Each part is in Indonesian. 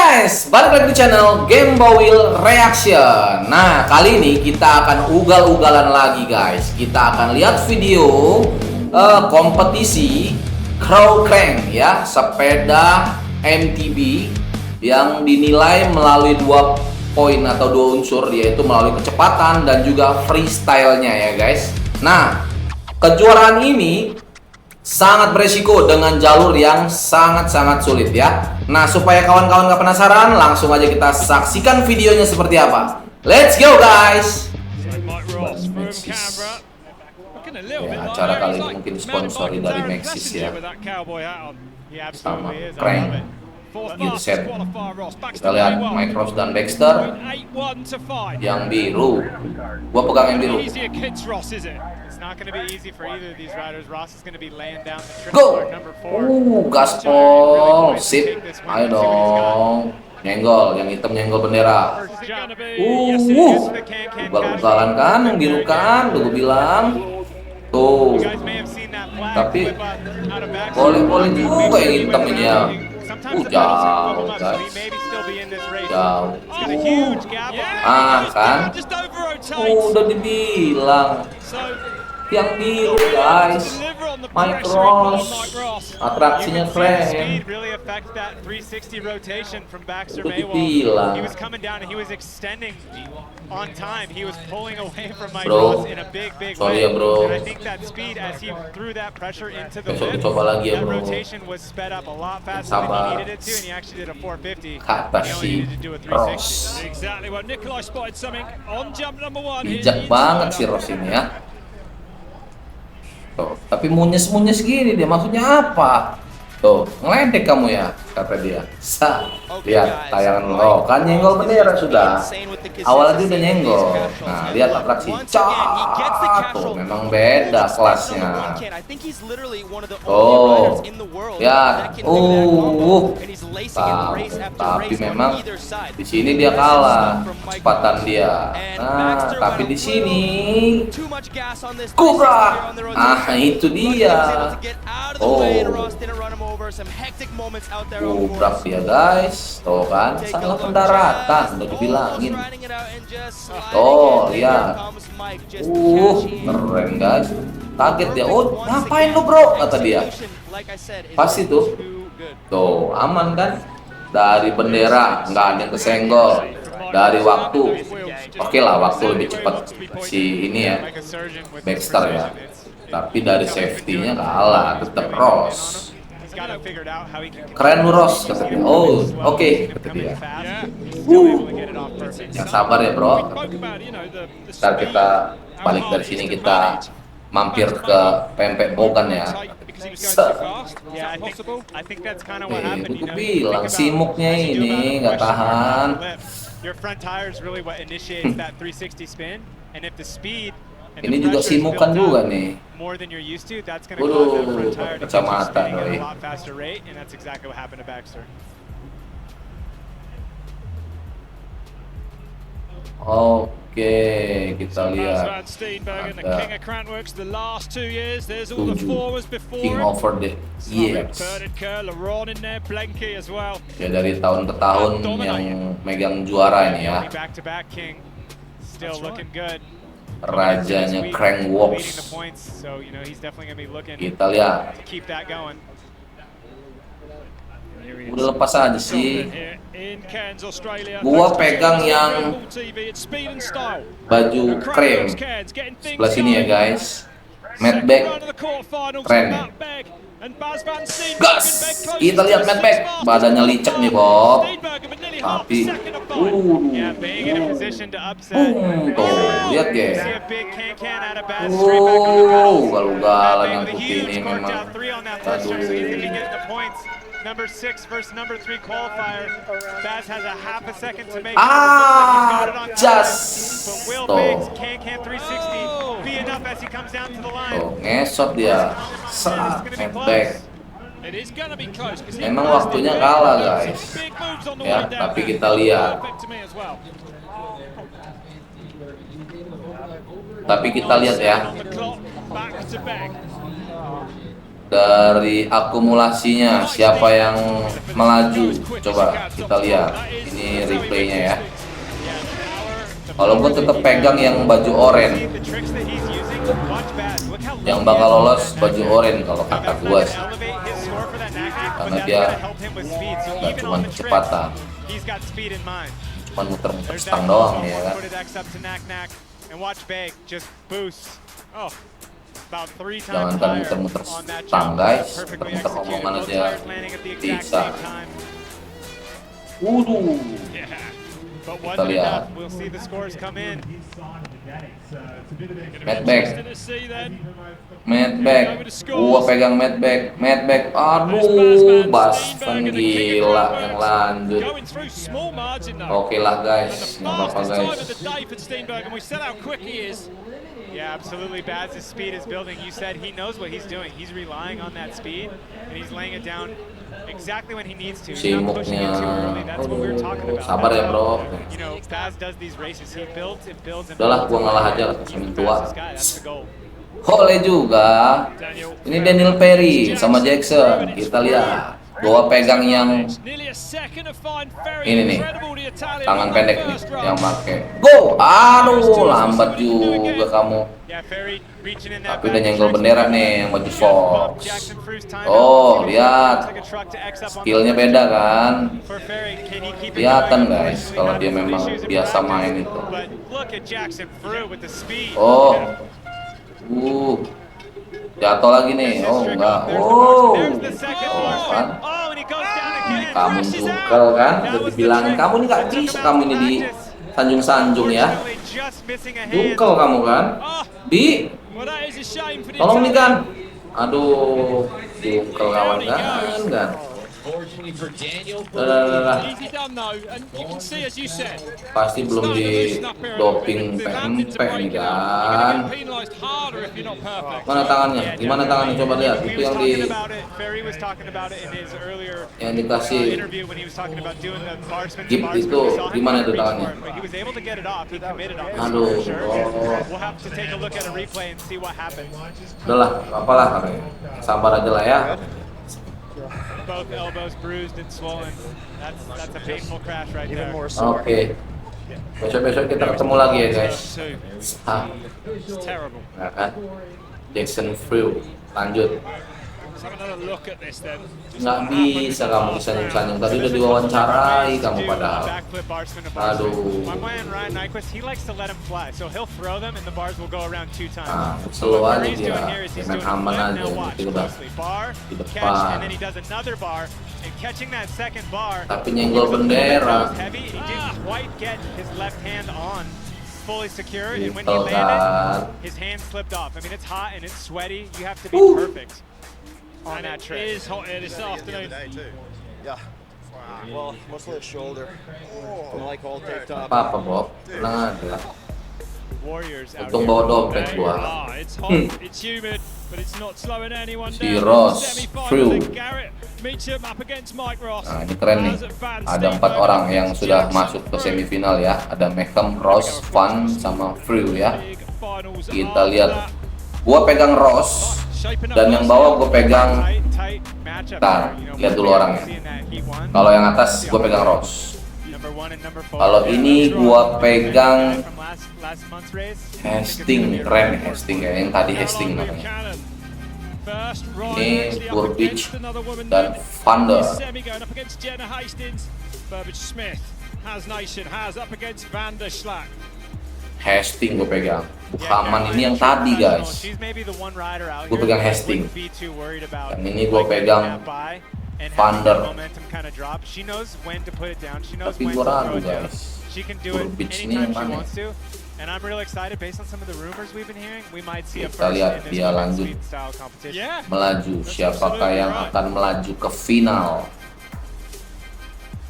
guys, balik lagi di channel Game Bawil Reaction. Nah, kali ini kita akan ugal-ugalan lagi guys. Kita akan lihat video kompetisi Crow Crank ya, sepeda MTB yang dinilai melalui 2 poin atau 2 unsur, yaitu melalui kecepatan dan juga freestyle-nya ya guys. Nah, kejuaraan ini sangat beresiko dengan jalur yang sangat-sangat sulit ya. Nah, supaya kawan-kawan gak penasaran, langsung aja kita saksikan videonya seperti apa. Let's go guys. Ya, acara kali ini mungkin disponsori dari Maxis ya, sama Crank. Set. Kita lihat Mike Ross dan Baxter. Yang biru, gua pegang yang biru. Go! Gaspol, sip. Ayo dong. Nyenggol, yang hitam nyenggol bendera. Ugal-ugalan kan, yang biru kan, udah gua bilang. Tuh. Tapi boleh juga yang hitam ini ya. Jauh guys, jauh. Kan udah dibilang yang biru guys, Mike Ross, atraksinya keren. Udah dibilang. Bro, sorry ya bro, besok dicoba lagi ya bro. Sabar, kata si Ross. Bijak banget si Ross ini ya. Tuh, tapi munyes-munyes gini dia, maksudnya apa? Tuh, ngeledek kamu ya, kata dia. Lihat tayangan lo, kan nyenggol bendera sudah. Awalnya dia udah nyenggol. Nah, lihat atraksi. Tuh, memang beda kelasnya. Tuh, ya. Tapi memang di sini dia kalah kecepatan dia. Nah, tapi di sini kubrak. Ah, itu dia. Kubrak dia guys. Tuh kan, salah pendaratan udah dibilangin. Tuh, lihat. Keren guys. Kaget dia. Oh, ngapain lu bro? Kata dia. Pas itu. Tuh, aman kan? Dari bendera nggak ada yang kesenggol. Dari waktu, oke lah, waktu lebih cepat si ini ya, Baxter ya. Tapi dari safety-nya kalah, tetap Ross. Keren lu Ross, kata dia. Oh, oke, kata dia. Yang sabar ya bro. Ntar kita balik dari sini, kita mampir ke pempek Bogan ya. Itu bilang simuknya ini nggak tahan. Ini juga simukan juga nih. Kacamata doi. Oke, kita lihat ada 7 King over the years. Ya, dari tahun ke tahun yang megang juara ini ya. Rajanya Crank Works. Kita lihat. Udah lepas aja sih. Gua pegang yang baju krem sebelah sini ya guys. Matte Bag keren. Gas. Kita lihat Matte Bag, badannya licek nih Bob. Tapi tuh lihat guys. Ugal-ugalan yang putih ini memang. Number 6 versus number 3 qualifier. Baz has a half a second to make it. Just. But will Biggs can 360 be enough as he comes down to the line? Ngesot dia. Back. Memang waktunya kalah guys. Ya, tapi kita lihat. dari akumulasinya siapa yang melaju. Coba kita lihat ini replaynya ya. Kalau gue tetap pegang yang baju oranye, yang bakal lolos baju oranye kalau kata gue sih, karena dia nggak cuma kecepatan, cuma muter-muter stang doang ya kan. Jangankan muter-muter stang guys, muter-muter omongan aja bisa. Kita lihat Madback, gua pegang Madback, aduh, Bastan gila yang lanjut. Oke lah guys, nggak apa-apa guys. Yeah, absolutely. Baz's speed is building. You said he knows what he's doing. He's relying on that speed, and he's laying it down exactly when he needs to. He's not pushing it too early. That's what we were talking about. Sabar ya bro. You know, Baz does these races. He builds and builds and builds. Udahlah, gua ngalah aja semen tua. Hole juga. Ini Daniel Perry sama Jackson. Kita lihat. Gua pegang yang ini nih, tangan pendek nih, yang pakai. Go, aduh, lambat juga kamu. Tapi udah nyenggol bendera nih yang baju Fox. Oh, lihat, skillnya beda kan? Kelihatan guys, kalau dia memang biasa main itu. Oh, jatuh lagi nih. Oh enggak. Oh kan. Kamu jungkel kan. Udah dibilangin kamu ini nggak bisa, kamu ini di sanjung-sanjung ya. Jungkel kamu kan. Di tolong nih kan. Aduh, jungkel kawan kan. Pasti belum di doping PMP nih kan. Mana tangannya? Gimana tangannya? Coba lihat. Itu yang dikasih gift itu gimana itu tangannya? Aduh. Udahlah, apalah. Sabar aja lah ya. Both elbows bruised and swollen. That's a painful crash right there. Oke. Besok-besok kita ketemu lagi ya guys. Nah kan. Jackson Frew. Lanjut. Nggak bisa kamu disanjung-sanjung. Tadi udah diwawancarai kamu padahal. Aduh. Selalu aja dia. Main aman aja. Itu udah di depan. Tapi nyenggol bendera. Fully secure, and when he Gitu landed, kan. his hand slipped off. I mean, it's hot and it's sweaty. You have to be perfect on that trick. It is hot here this afternoon. Yeah. Well, mostly a shoulder. I'm like all taped up. Apa Bob? Tenang aja. Warriors out Untung here. bawa dompet gua. It's hot, it's humid, but it's not slowing anyone Si down. Ross, Frew. Garrett meets him up against Mike Ross. Nah ini keren nih. Ada 4 orang yang sudah masuk ke semifinal ya. Ada Meckham, Ross, Van, sama Frew ya. Kita lihat. Gua pegang Ross dan yang bawah gua pegang. Ntar, lihat dulu orangnya. Kalau yang atas gua pegang Ross. Kalau ini gua pegang Hastings, keren Hastings ya, yang tadi Hastings namanya. Ini Burbage dan Vander. Hastings gue pegang. Bukaman ini yang tadi guys. Gue pegang Hastings. Yang ini gue pegang Vander. Tapi gue ragu guys. Burbage ini yang mana? Kita lihat dia lanjut melaju. Siapakah yang akan melaju ke final?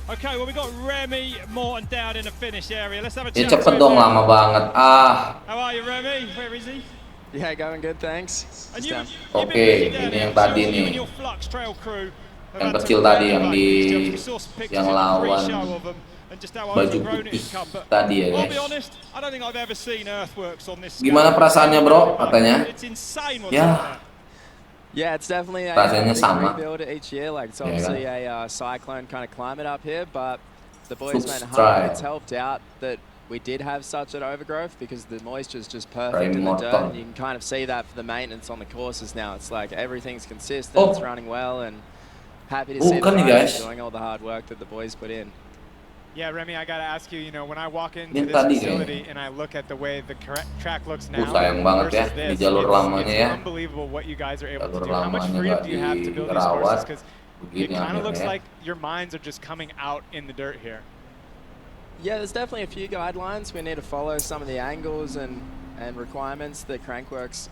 Okay, well we got Remy Morton down in the finish area. Let's have a Ya chat cepet to dong, him. lama banget. How are you, Remy? Where is he? Yeah, going good, thanks. And you, Oke, ini yang tadi nih. Yang kecil tadi yang di yang lawan baju putih tadi ya guys. Gimana perasaannya bro? Katanya. Ya. Yeah, it's definitely a Rasanya big sama. rebuild each year. Like it's Ya kan? obviously a cyclone kind of climate up here, but the boys went hard. Subscribe. It's helped out that we did have such an overgrowth because the moisture is just perfect Prime in the dirt, motor. and you can kind of see that for the maintenance on the courses now. It's like everything's consistent, Oh. it's running well, and happy to see the Bukan nih, riders guys. doing all the hard work that the boys put in. Yeah, Remy, I gotta ask you, when I walk into Yang this tadi facility and I look at the way the track looks now sayang banget ya, versus di this, jalur lamanya it's ya. unbelievable what you guys are able to Jalur do. How much lamanya freedom nggak do you have to build these dirawat, courses? Because it begini kind of looks akhirnya. like your minds are just coming out in the dirt here. Yeah, there's definitely a few guidelines. We need to follow some of the angles and requirements that Crankworks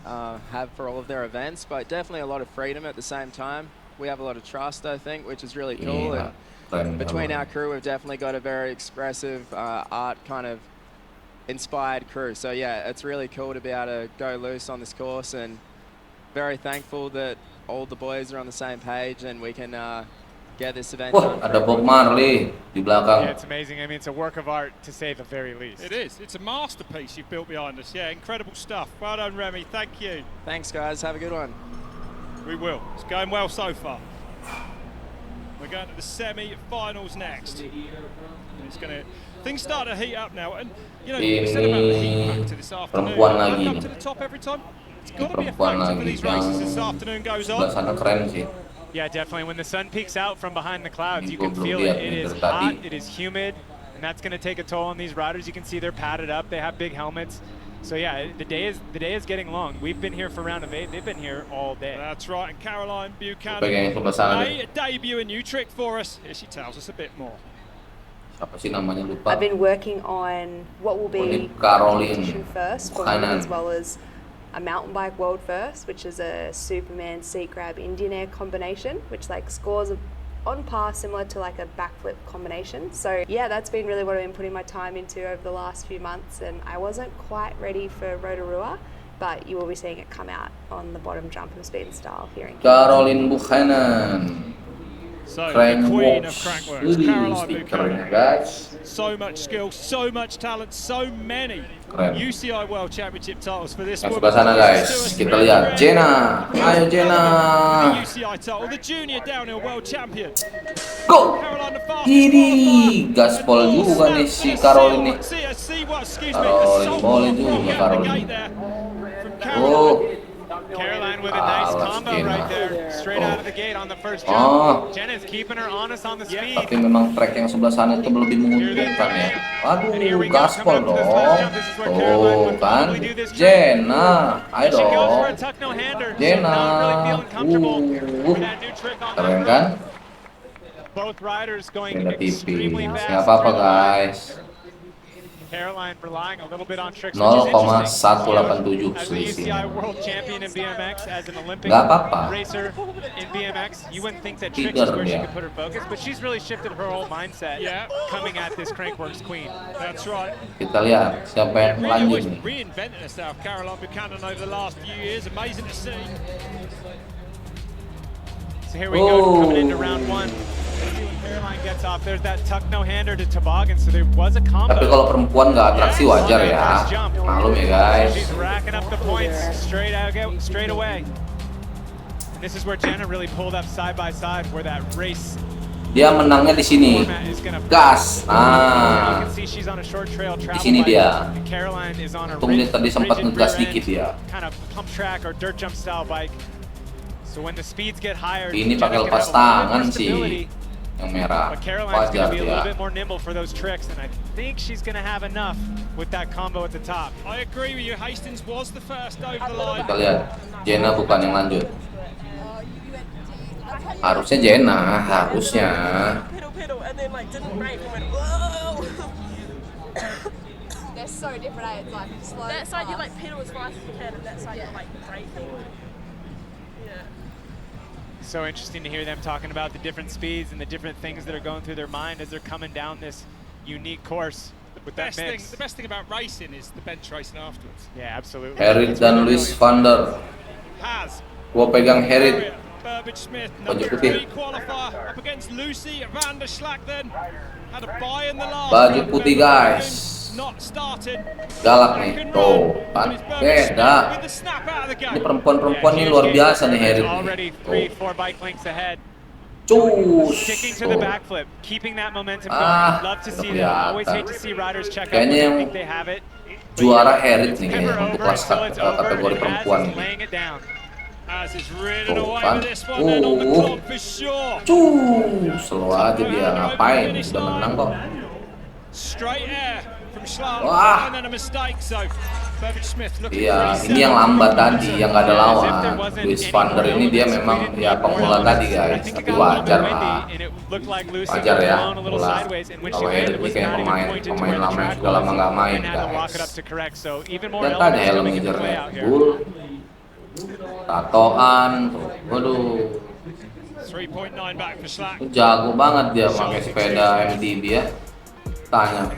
have for all of their events, but definitely a lot of freedom at the same time. We have a lot of trust, I think, which is really cool. Iya, And keren between our banget. crew, we've definitely got a very expressive, art kind of inspired crew. So yeah, it's really cool to be able to go loose on this course, and very thankful that all the boys are on the same page and we can get this event Wah, done. ada Bob Marley di belakang. Yeah, it's amazing. I mean, it's a work of art to say the very least. It is. It's a masterpiece you've built behind us. Yeah, incredible stuff. Well done, Remy. Thank you. Thanks, guys. Have a good one. We will. It's going well so far. We're going to the semi-finals next. It's going to. Things start to heat up now, and we said about the heat factor this afternoon. Perempuan lagi Up nih. to the top every time. It's got to be a Perempuan factor for lagi these yang races this afternoon goes sebelah on. sana keren sih. Yeah, definitely. When the sun peeks out from behind the clouds, Ini you gua can belum feel lihat it. It nih is dari tadi. hot, it is humid, and that's going to take a toll on these riders. You can see they're padded up. They have big helmets. So yeah, the day is getting long. We've been here for round of 8. They've been here all day. That's right, and Caroline Pegang Buchanan yang sebelah sana deh. may debut a new trick for us. Here she tells us a bit more. Apa sih namanya, lupa. I've been working on what will Oh, be ini Caroline competition first for women, Buchanan. as well as a mountain bike world first, which is a Superman seat grab Indian air combination, which like scores on par similar to like a backflip combination. So yeah, that's been really what I've been putting my time into over the last few months, and I wasn't quite ready for Rotorua, but you will be seeing it come out on the bottom jump and speed and style here in Caroline Buchanan. So, the queen of Crankworks. Crankworks, Caroline Stikernya Buchanan. guys. So much skill, so much talent, so many Keren. UCI World Championship titles for this Yang woman. sebelah sana guys, kita lihat Jenna. Ayo Jenna. The UCI title, the junior downhill world champion. Go! Caroline the fastest Ini qualifier. gaspol And juga more nih snaps si for Caroline nih. excuse me, Caroline assault boleh from juga out the Caroline. gate there from Oh, Caroline. Caroline with a nice Alas, combo Jenna. right there, straight Oh. out of the gate on the first jump. Oh. Jenna's keeping her honest on the speed. tapi memang track yang sebelah sana itu lebih menguntungkan ya. And here we Waduh, go, gaspol coming up to this dong. last jump. This is where Caroline Tuh would kan, probably do this trick. Jenna, ayo She goes for dong. a tuck no hander. So Jenna, not really feeling comfortable with that new trick on keren that kan? front. Both riders going Beda extremely tipis, fast. nggak apa-apa through the line. guys. Caroline relying a little bit on tricks, which is interesting. 0,187 As a selisihnya. UCI world champion in BMX, as an Olympic Nggak apa-apa. racer in BMX, you wouldn't think that tricks Tiger is where she dia. could put her focus, but she's really shifted her whole mindset coming at this Crankworks queen. That's right. Kita lihat siapa yang Really lanjut always nih. reinvented herself, Caroline Buchanan, over the last few years. Amazing to see. So here we go, coming into round 1. Let's see when Caroline gets off. There's that tuck no-hander to toboggan, so there was a combo. Tapi kalau perempuan nggak atraksi wajar ya. Maklum ya guys. She's racking up the points straight away. And this is where Jenna really pulled up side by side, where that race Dia menangnya di sini. format is gonna. Gas. You Nah, can see she's on a short trail travel sini bike, dia. and Caroline is on a Untung dia tadi sempat rigid ngegas rear dikit end, ya. kind of pump track or dirt jump style bike. So when the speeds get higher, Ini Jenna pakai can lepas have a little bit tangan more sih. stability. Yang merah. But Caroline's Wajar going to be a little dia. bit more nimble for those tricks, and I think she's going to have enough with that combo at the top. I agree with you. Hastings was the first over the line. Kita lihat. Jenna bukan yang lanjut. Harusnya Jenna, harusnya. Pedal, and then like didn't brake and went whoa. They're so different, it's like slow. That side you like pedal as fast as you can, and that side you're like braking. Yeah. So interesting to hear them talking about the different speeds and the different things that are going through their mind as they're coming down this unique course with that mix. The best thing about racing is the bench racing afterwards. Yeah, absolutely. Herit It's dan really Luis brilliant. van der. Has Gua pegang Herit. Burbage Smith, Baju number putih. 3 qualifier, up against Lucy van der Slack then. Had a bye in the last. Baju round, putih remember, guys. not started. Galak nih, tuh kan beda. Ini perempuan-perempuan nih luar biasa nih Herit nih. Tuh. Sticking to the backflip, keeping that momentum going. Ah, Love to see that. Always hate to see riders check up when kayaknya they yang think they have it. juara Herit nih kayaknya untuk kelas kategori perempuan ini. Tuh kan, slow aja dia, ngapain? Udah menang kok. Wah, iya ini yang lambat tadi, yang gak ada lawan. Luis van der ini dia memang ya pemula tadi guys, tapi wajar lah. Wajar ya, pemula. Kalau Herit ini kayak pemain lama yang sudah lama gak main guys. Dan tadi helmnya Red Bull. Tatoan, tuh, waduh, itu jago banget dia pakai sepeda Mtb ya. Tanya,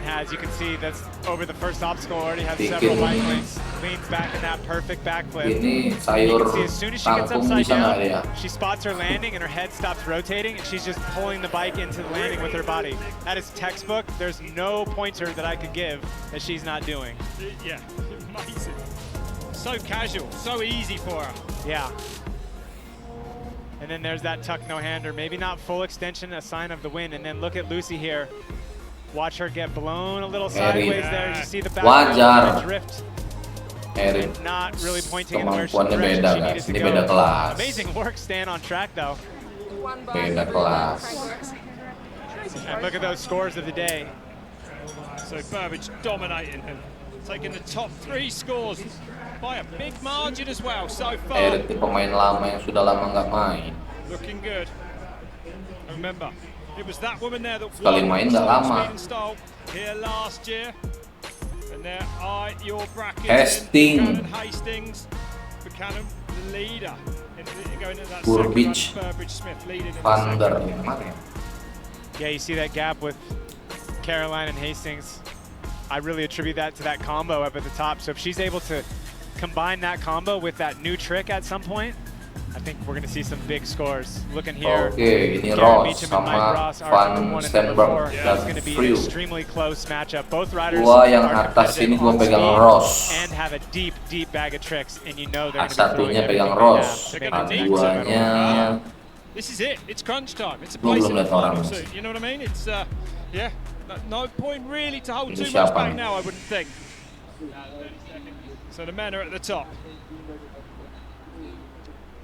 ini sayur kangkung bisa nggak ya? She spots her landing and her head stops rotating and she's just pulling the bike into the landing with her body. That is textbook. There's no pointer that I could give that she's not doing. Yeah, amazing. So casual, so easy for her. Yeah. And then there's that tuck no-hander. Maybe not full extension, a sign of the win. And then look at Lucy here. Watch her get blown a little sideways there. You see the back drift. Herit, Not really pointing in where she beda guys, ini beda kelas. Amazing work staying on track though. Beda kelas. And look at those scores of the day. So Burbage dominating him, taking the top 3 scores by a big margin as well so far. Herit ini pemain lama yang sudah lama nggak main. Looking good. Remember, it was that woman there that Sekali main nggak lama. Here last year. And there are your brackets. Hastings. Hastings. Buchanan, the leader. Going into that Burbage, Burbage Smith leading in van der second. mana ya? Yeah, you see that gap with Caroline and Hastings. I really attribute that to that combo up at the top. So if she's able to combine that combo with that new trick at some point, I think we're going to see some big scores. Looking here, Oke, ini Ross sama Van Stenberg dan Frew. Extremely close matchup. Both riders Gua yang atas ini gua pegang Ross. and have a deep bag of tricks, and you know they're going to be Satunya pegang Ross, duanya This is it. It's crunch time. It's a Belum place in the lihat orang. final suit. You know what I mean? It's yeah. No point really to hold Ini too much siapa back nih? now, I wouldn't think. So the men are at the top.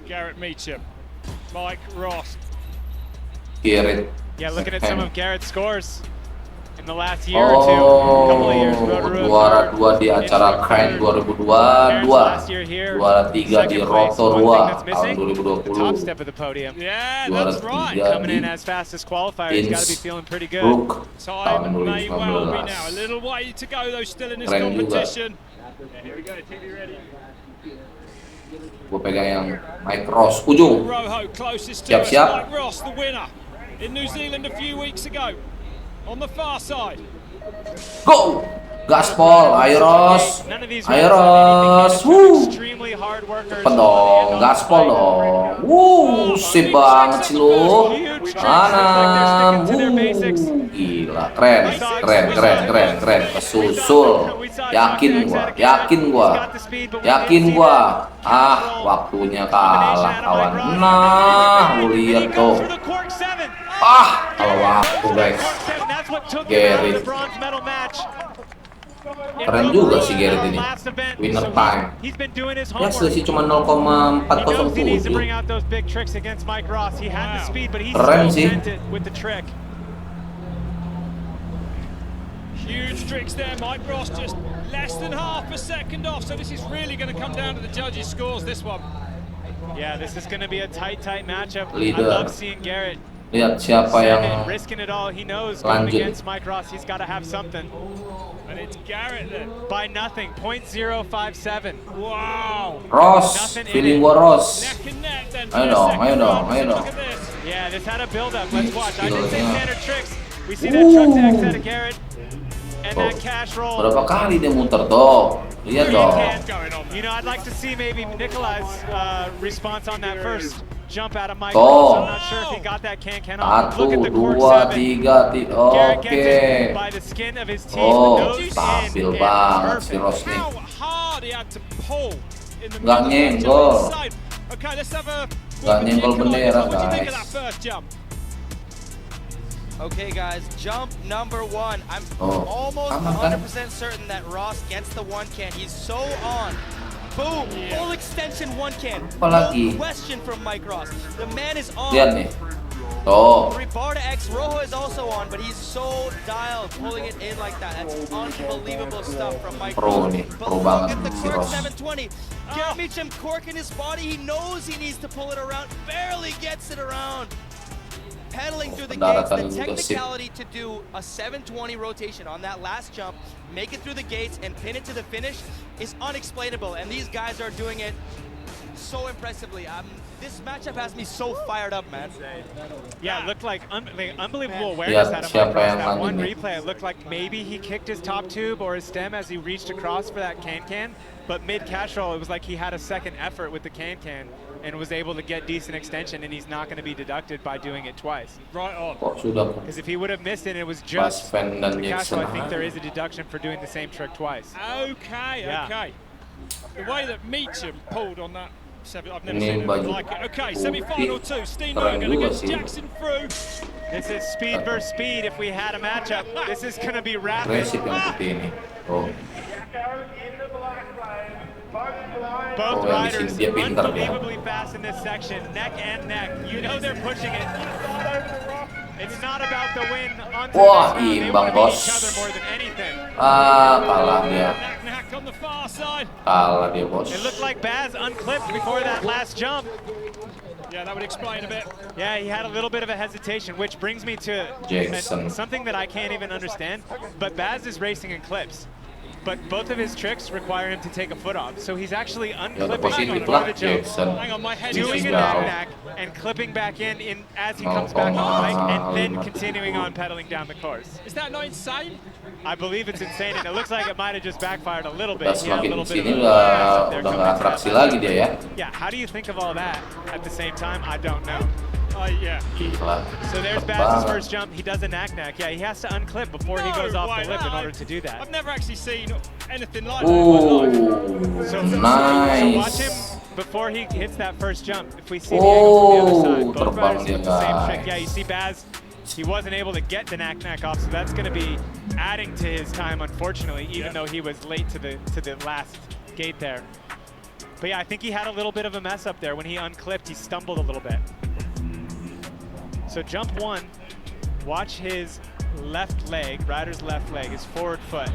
Garrett Meacham, Mike Ross. Garrett. Yeah, looking at some of Garrett's scores in the last year or two, couple of years. Juara 2 di acara Crane 2022, juara 3 di Rotorua tahun 2020, top step of the podium. Yeah, juara that's right. 3 Coming di in as fast as qualifiers, got to be feeling pretty good. Brook tahun Time may well be now. A 2019. little way to go though, still in this Keren juga. competition. Here we go, TV ready. Gue pegang yang Mike Ross ujung. Rojo closest to us, Siap-siap. Mike Ross, the winner in New Zealand a few weeks ago. On the far side. Go! Gaspol, ayo Ross, None of these ayo riders have anything Ross, but they're wuh, extremely hard workers. cepet dong, Gaspol dong, wuh, sip banget sih lu, kanan, gila, keren, kesusul, yakin gua, waktunya kalah kawan, nah, lu lihat tuh, kalau waktu guys. Garrett. Keren juga sih Garrett ini. Winner time. Ya selisih cuma 0,407. Keren sih. Huge tricks there, Mike Ross just less than half a second off. So this is really going to come down to the judges' scores. This one. Yeah, this is going to be a tight matchup. Leader. I love seeing Garrett. Lihat siapa yang risking it all. He knows going lanjut. against Mike Ross, he's got to have something. And it's Garrett then. By nothing, 0.057. Wow. Ross, feeling gua Ross. Neck and neck then. Ayo dong. Look at this. Yeah, this had a build-up. Let's watch. I didn't say standard tricks. We see that truck to X out of Garrett. And that cash roll. Berapa kali dia muter dong? Lihat dong. You know, I'd like to see maybe Nikolai's response on that first. jump out of Mike Tuh. Ross. I'm not sure if he got that can off. 1, Look at the cork 2, 7. 3, Garrett oke. gets it by the skin of his teeth. Oh, Nose stabil in, and banget si perfect. Ross nih. How hard he had to pull in the Nggak middle of that nyenggol. jump inside. Okay, let's have a Nggak nyenggol bendera, what do you think of guys. that first jump? Okay, guys, jump number 1. I'm Oh, almost aman kan? 100% certain that Ross gets the 1 can. He's so on. Boom! Full extension 1 can. Apalagi? No question from Mike Ross. The man is on. Lihat nih. Tuh. 3 bar to X. Rojo is also on, but he's so dialed, pulling it in like that. That's unbelievable stuff from Mike Pro Ross. nih, But pro look banget at the si cork Ross. 720. Garrett Meacham corking his body. He knows he needs to pull it around. Barely gets it around. Pedaling through the gates, the Pendaratannya juga sip. technicality to do a 720 rotation on that last jump, make it through the gates and pin it to the finish is unexplainable. And these guys are doing it so impressively. This matchup has me so fired up, man. Yeah, it looked like unbelievable awareness out of siapa Mike Ross. yang That lanjut one nih? replay, it looked like maybe he kicked his top tube or his stem as he reached across for that can. But mid-cash roll, it was like he had a second effort with the can and was able to get decent extension, and he's not going to be deducted by doing it twice. Right on. Kok sudah Because if he would have missed it and it was pas just Van dan the cash roll, I Jackson. think there is a deduction for doing the same trick twice. Okay, Yeah. okay. The way that Meacham pulled on that I've never Ini seen anything baju like it. Okay, putih. semi-final 2. Keren Steenbergen juga against sih. Jackson through. This is speed versus speed. If we had a matchup, this is going to be rapid. Agresif yang putih ini. Oh, Both Oh, yang di riders sini dia pintar, ya. unbelievably fast in this section, neck and neck. You know they're pushing it. It's not about the win on Wah, this round. They imbang, want to beat bos. each other more than anything. kalah dia. Knack on the far side. Kalah dia, bos. It looked like Baz unclipped before that last jump. Yeah, that would explain a bit. Yeah, he had a little bit of a hesitation, which brings me to Jackson. something that I can't even understand. But Baz is racing in clips. But both of his tricks require him to take a foot off. So he's actually Ya, unclipping positif before lah the jump, Jackson. Hang on, my head doing a is jauh. knack and clipping back in as he Oh, comes back on the bike, and then 0,50. continuing on pedaling down the course. Is that not insane? I believe it's insane, and it looks like it might have just backfired a little bit. Udah He had a semakin little bit sini of a blast up udah there nggak coming into atraksi that lagi dia ya. Yeah, how do you think of all that at the same time? I don't know. Yeah. Gila. So there's Cepet Baz's banget. first jump. He does a knack. Yeah, he has to unclip before he goes off the lip in order to do that. I've never actually seen anything like that in my life. So nice. watch him before he hits that first jump. If we see the angle from the other side, both terbang riders dia, use the same trick. guys. Yeah, you see Baz, he wasn't able to get the knack off, so that's going to be adding to his time, unfortunately, even though he was late to the last gate there. But yeah, I think he had a little bit of a mess up there. When he unclipped, he stumbled a little bit. So jump 1, watch his left leg, rider's left leg, his forward foot.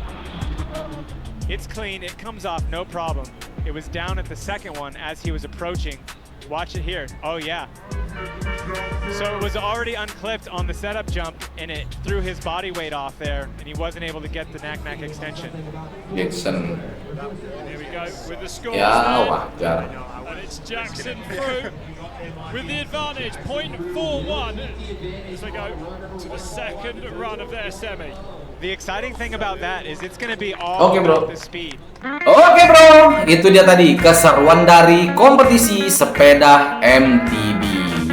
It's clean, it comes off, no problem. It was down at the second one as he was approaching. Watch it here. Oh yeah. So it was already unclipped on the setup jump, and it threw his body weight off there, and he wasn't able to get the knack extension. Jackson. Here we go with the scores Ya, there. wajar. And it's Jackson through with the advantage, 0.41 as they go to the second run of their semi. The exciting thing about that is it's going to be all Oke, bro. about the speed. Oke bro, itu dia tadi keseruan dari kompetisi sepeda MTB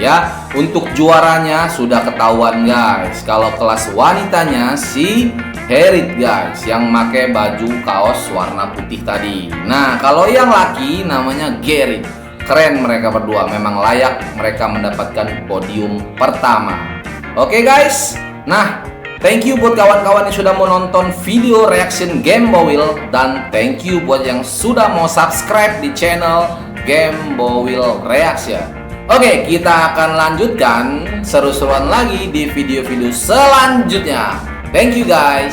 ya. Untuk juaranya sudah ketahuan guys. Kalau kelas wanitanya si Herit guys, yang pakai baju kaos warna putih tadi. Nah kalau yang laki namanya Gerrit. Keren mereka berdua, memang layak mereka mendapatkan podium pertama. Oke guys, nah thank you buat kawan-kawan yang sudah mau nonton video reaction Game Bowil, dan thank you buat yang sudah mau subscribe di channel Game Bowil Reaction. Oke, kita akan lanjutkan seru-seruan lagi di video-video selanjutnya. Thank you guys.